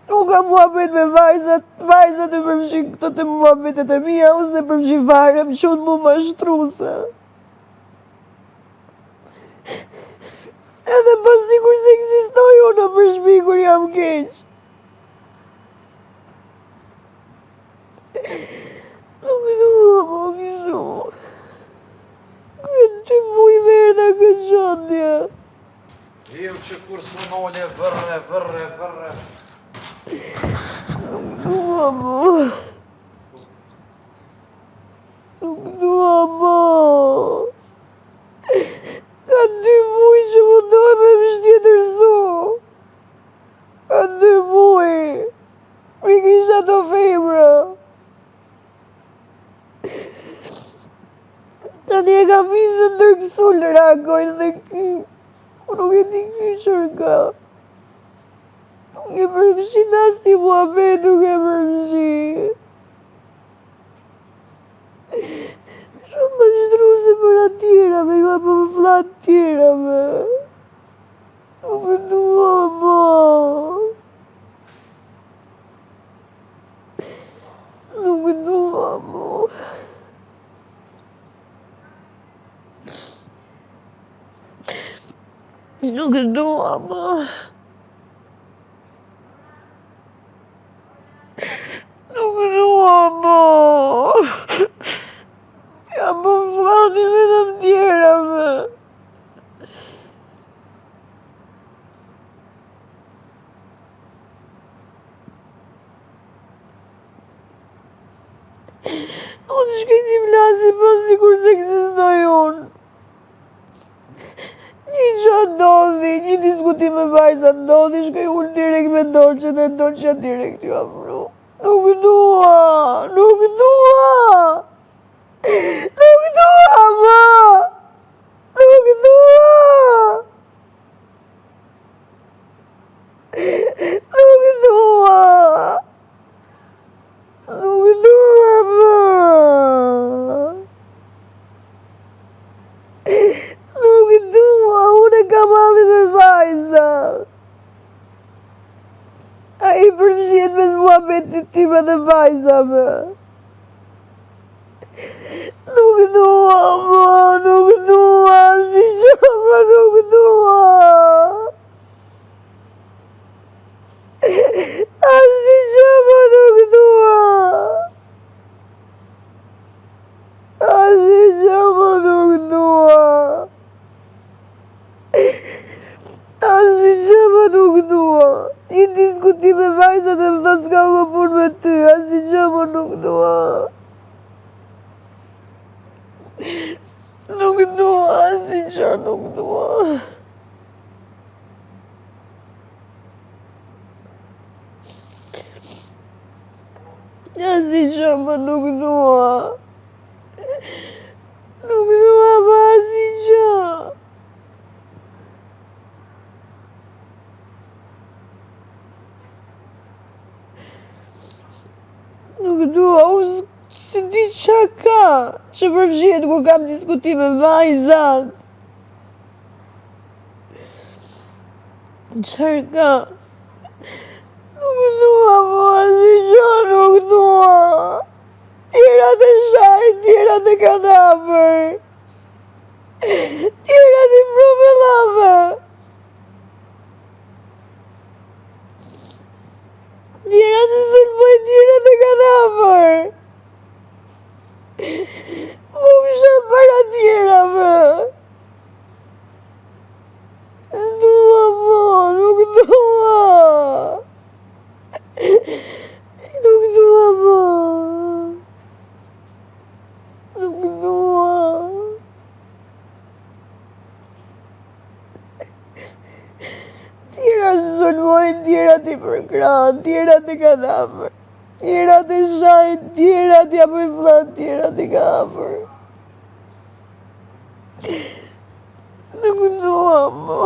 Nuk ka muhabet me vajzat e përfshin këto të muhabetet e mija, ose përfshin fare, më qonë mu ma shtruse. Edhe pas sikur se eksistoj unë për shpi kur jam keq. Nuk dua, po kishu. Këtë 2 muj verda këtë gjandje. Jem që kur së nole, vërre. Nuk dua, po. Nuk dua, po. Ka 2 muj që mundohë me më shtjetërsu. Ka 2 muj. Mi kisha të femra. Tani e ka pisë ndërkësu lërakojnë dhe ky. Unë nuk e di ky qërka. Nuk e përfshin as ti muhabet, nuk e përfshin. Shumë më shtruese për atjerave, ju apo më flat tjerave. Nuk e dua, po. Nuk e dua, po. Nuk e dua, po. Nuk e dua, po. Ja po flati vetëm tjerave. Unë shkej t'i flasi, po sikur se eksistoj unë. Një që ndodhi, një diskutim me vajza ndodhi, shkej unë direkt me Dolqet e Dolqet direkt ju afru. Nuk dua, nuk dua. Nuk dua, ma. Nuk dua. Nuk dua. Nuk dua, ma. Nuk dua, unë e kam halli me vajzat. A i përfshihet me muhabetit time dhe vajzave. Nuk dua, ma, nuk dua, si që, ma, nuk dua. Asi që, ma, nuk dua. Asi që, ma, nuk dua. Asi që, ma, nuk dua. Një diskutim me vajzat e më thot s'ka më pun me ty, asi që, ma, nuk dua. Nuk dua, asi që, nuk dua. Asi që, ma, nuk dua. Nuk dua, ma, asi që. Nuk dua, unë si di qa ka që përfshihet kur kam diskutime me vajzat. Qërë ka? Nuk dua, po, asi që, nuk dua. Tjerat e shaj, tjerat e kanapër. Tjerat i probleme. Tjerat në sulmoj, tjerat e kanapër. Mu më shanë para tjerave. Dua, po, nuk dua. Nuk dua, po. Nuk dua. Tjerat në sulmoj, tjerat i përkran, tjerat e kanapër. Tjerat e shajt, tjerat ja për flat, tjerat i ka afer. Nuk dua, mo.